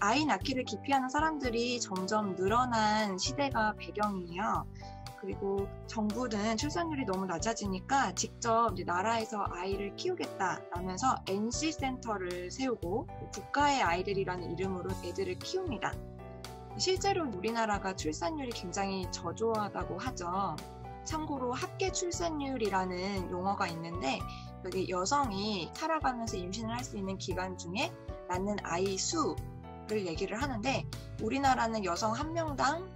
아이 낳기를 기피하는 사람들이 점점 늘어난 시대가 배경이에요. 그리고 정부는 출산율이 너무 낮아지니까 직접 이제 나라에서 아이를 키우겠다라면서 NC센터를 세우고 국가의 아이들이라는 이름으로 애들을 키웁니다. 실제로 우리나라가 출산율이 굉장히 저조하다고 하죠. 참고로 합계 출산율이라는 용어가 있는데 여기 여성이 살아가면서 임신을 할 수 있는 기간 중에 낳는 아이 수를 얘기를 하는데 우리나라는 여성 한 명당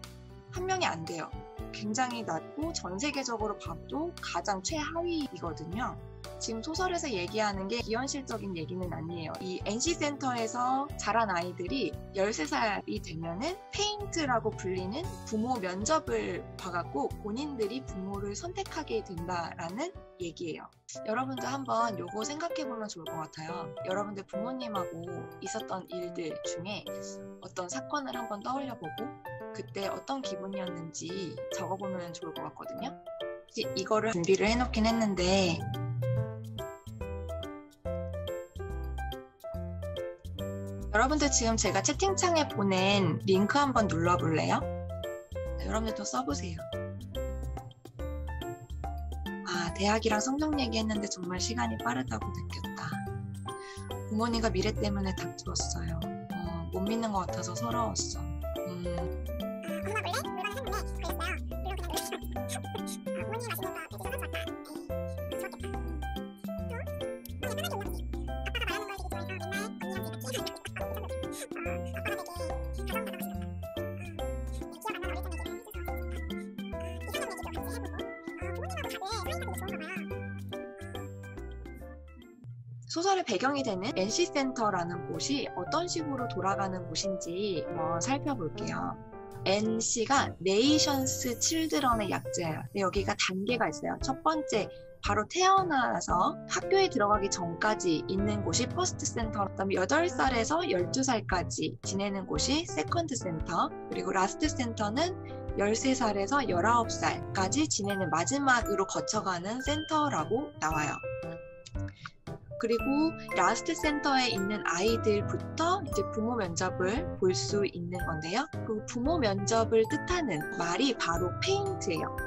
한 명이 안 돼요. 굉장히 낮고 전 세계적으로 봐도 가장 최하위이거든요. 지금 소설에서 얘기하는 게 비현실적인 얘기는 아니에요. 이 NC센터에서 자란 아이들이 13살이 되면은 페인트라고 불리는 부모 면접을 봐갖고 본인들이 부모를 선택하게 된다라는 얘기예요. 여러분도 한번 요거 생각해보면 좋을 것 같아요. 여러분들 부모님하고 있었던 일들 중에 어떤 사건을 한번 떠올려보고 그때 어떤 기분이었는지 적어보면 좋을 것 같거든요. 이거를 준비를 해놓긴 했는데 여러분들 지금 제가 채팅창에 보낸 링크 한번 눌러볼래요? 여러분들도 써보세요. 아, 대학이랑 성적 얘기했는데 정말 시간이 빠르다고 느꼈다. 부모님과 미래 때문에 다투었어요. 못 믿는 것 같아서 서러웠어. 소설의 배경이 되는 NC센터라는 곳이 어떤 식으로 돌아가는 곳인지 한번 살펴볼게요. NC가 네이션스 칠드런의 약자예요. 여기가 단계가 있어요. 첫 번째, 바로 태어나서 학교에 들어가기 전까지 있는 곳이 퍼스트 센터, 그다음에 8살에서 12살까지 지내는 곳이 세컨드 센터, 그리고 라스트 센터는 13살에서 19살까지 지내는 마지막으로 거쳐가는 센터라고 나와요. 그리고 라스트 센터에 있는 아이들부터 이제 부모 면접을 볼 수 있는 건데요. 그 부모 면접을 뜻하는 말이 바로 페인트예요.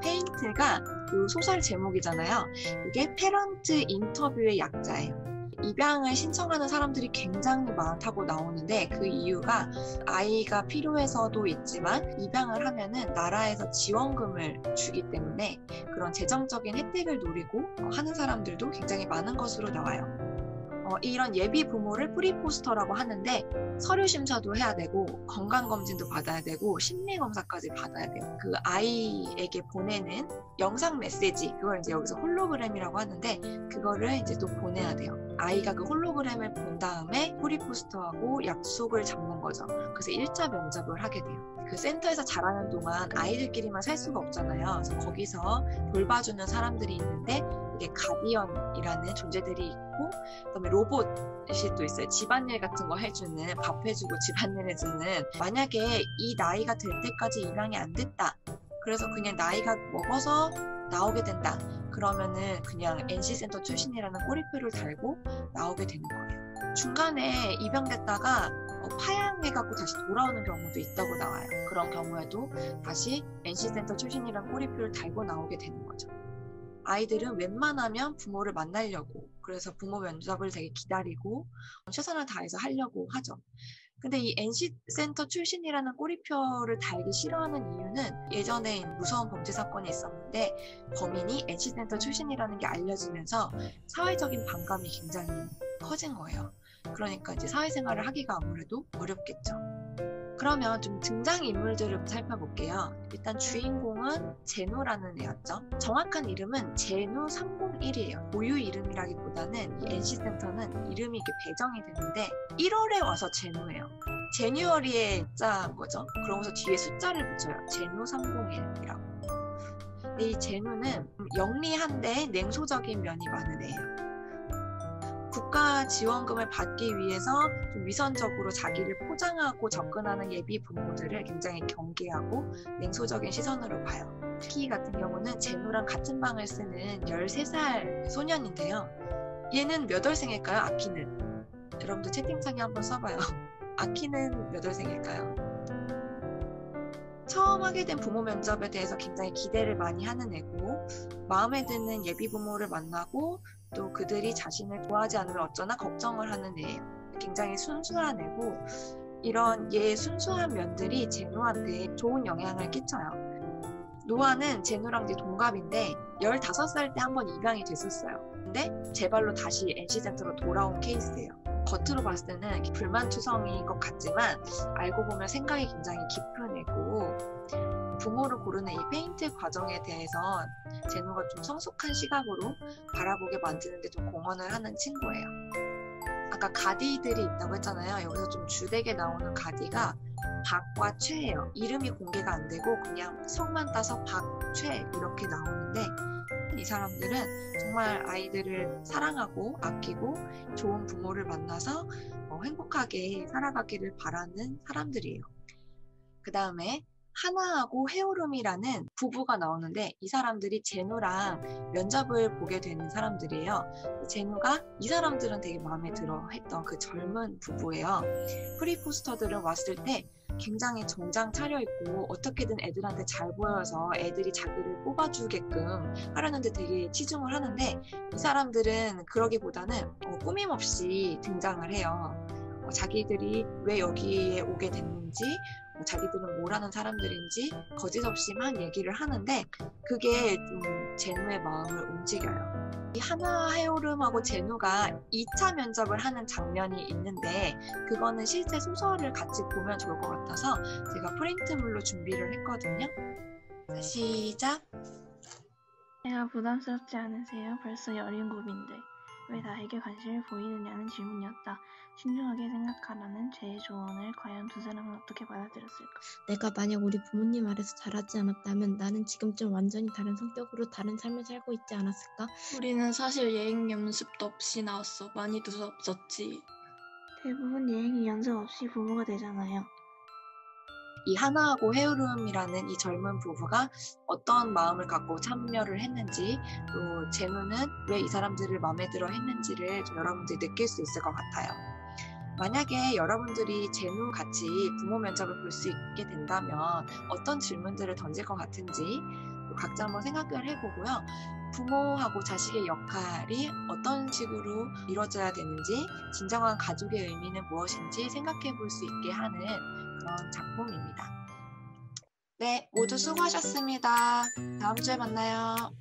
페인트가 이 소설 제목이잖아요. 이게 페런트 인터뷰의 약자예요. 입양을 신청하는 사람들이 굉장히 많다고 나오는데 그 이유가 아이가 필요해서도 있지만 입양을 하면은 나라에서 지원금을 주기 때문에 그런 재정적인 혜택을 노리고 하는 사람들도 굉장히 많은 것으로 나와요. 이런 예비 부모를 프리포스터라고 하는데 서류 심사도 해야 되고 건강검진도 받아야 되고 심리검사까지 받아야 돼요. 그 아이에게 보내는 영상 메시지, 그걸 이제 여기서 홀로그램이라고 하는데 그거를 이제 또 보내야 돼요. 아이가 그 홀로그램을 본 다음에 프리포스터하고 약속을 잡는 거죠. 그래서 1차 면접을 하게 돼요. 그 센터에서 자라는 동안 아이들끼리만 살 수가 없잖아요. 그래서 거기서 돌봐주는 사람들이 있는데 이게 가디언이라는 존재들이 있고 그다음에 로봇이 또 있어요. 집안일 같은 거 해주는, 밥 해주고 집안일 해주는. 만약에 이 나이가 될 때까지 입양이 안 됐다. 그래서 그냥 나이가 먹어서 나오게 된다. 그러면은 그냥 NC센터 출신이라는 꼬리표를 달고 나오게 되는 거예요. 중간에 입양됐다가 파양해갖고 다시 돌아오는 경우도 있다고 나와요. 그런 경우에도 다시 NC센터 출신이라는 꼬리표를 달고 나오게 되는 거죠. 아이들은 웬만하면 부모를 만나려고, 그래서 부모 면접을 되게 기다리고 최선을 다해서 하려고 하죠. 근데 이 NC센터 출신이라는 꼬리표를 달기 싫어하는 이유는 예전에 무서운 범죄 사건이 있었는데 범인이 NC센터 출신이라는 게 알려지면서 사회적인 반감이 굉장히 커진 거예요. 그러니까 이제 사회생활을 하기가 아무래도 어렵겠죠. 그러면 좀 등장인물들을 살펴볼게요. 일단 주인공은 제누라는 애였죠. 정확한 이름은 제누 301이에요. 고유 이름이라기보다는 이 NC센터는 이름이 이렇게 배정이 되는데 1월에 와서 제누예요. 제뉴어리의 자 뭐죠? 그러고서 뒤에 숫자를 붙여요. 제누 301이라고. 근데 이 제누는 영리한데 냉소적인 면이 많은 애예요. 국가 지원금을 받기 위해서 좀 위선적으로 자기를 포장하고 접근하는 예비 부모들을 굉장히 경계하고 냉소적인 시선으로 봐요. 키 같은 경우는 제누랑 같은 방을 쓰는 13살 소년인데요. 얘는 몇 월생일까요? 아키는. 여러분들 채팅창에 한번 써봐요. 아키는 몇 월생일까요? 처음 하게 된 부모 면접에 대해서 굉장히 기대를 많이 하는 애고, 마음에 드는 예비 부모를 만나고 또 그들이 자신을 좋아하지 않으면 어쩌나 걱정을 하는 애예요. 굉장히 순수한 애고, 이런 얘의 순수한 면들이 제노한테 좋은 영향을 끼쳐요. 노아는 제노랑 동갑인데 15살 때 한번 입양이 됐었어요. 근데 제 발로 다시 NC센터로 돌아온 케이스예요. 겉으로 봤을 때는 불만투성이인 것 같지만 알고 보면 생각이 굉장히 깊은 애고, 부모를 고르는 이 페인트 과정에 대해서 제노가 좀 성숙한 시각으로 바라보게 만드는데 좀 공헌을 하는 친구예요. 아까 가디들이 있다고 했잖아요. 여기서 좀 주되게 나오는 가디가 박과 최예요. 이름이 공개가 안 되고 그냥 성만 따서 박, 최 이렇게 나오는데, 이 사람들은 정말 아이들을 사랑하고 아끼고 좋은 부모를 만나서 행복하게 살아가기를 바라는 사람들이에요. 그 다음에 하나하고 헤오름이라는 부부가 나오는데, 이 사람들이 제노랑 면접을 보게 되는 사람들이에요. 제노가 이 사람들은 되게 마음에 들어 했던 그 젊은 부부예요. 프리포스터들은 왔을 때 굉장히 정장 차려입고 어떻게든 애들한테 잘 보여서 애들이 자기를 뽑아주게끔 하려는데 되게 치중을 하는데, 이 사람들은 그러기보다는 꾸밈없이 등장을 해요. 자기들이 왜 여기에 오게 됐는지, 자기들은 뭘 하는 사람들인지 거짓 없이 막 얘기를 하는데, 그게 좀 제노의 마음을 움직여요. 이 하나 헤오름하고 제노가 2차 면접을 하는 장면이 있는데, 그거는 실제 소설을 같이 보면 좋을 것 같아서 제가 프린트물로 준비를 했거든요. 자, 시작! 내가 부담스럽지 않으세요? 벌써 17인데 왜 나에게 관심을 보이느냐는 질문이었다. 신중하게 생각하라는 제의 조언을 과연 두 사람은 어떻게 받아들였을까? 내가 만약 우리 부모님 아래서 자라지 않았다면 나는 지금쯤 완전히 다른 성격으로 다른 삶을 살고 있지 않았을까? 우리는 사실 예행 연습도 없이 나왔어. 많이 두서없었지. 대부분 예행이 연습 없이 부모가 되잖아요. 이 하나하고 헤오름이라는 이 젊은 부부가 어떤 마음을 갖고 참여를 했는지, 또 제노는 왜 이 사람들을 마음에 들어 했는지를 좀 여러분들이 느낄 수 있을 것 같아요. 만약에 여러분들이 제노 같이 부모 면접을 볼 수 있게 된다면 어떤 질문들을 던질 것 같은지 각자 한번 생각을 해보고요. 부모하고 자식의 역할이 어떤 식으로 이루어져야 되는지, 진정한 가족의 의미는 무엇인지 생각해 볼 수 있게 하는 그런 작품입니다. 네, 모두 수고하셨습니다. 다음 주에 만나요.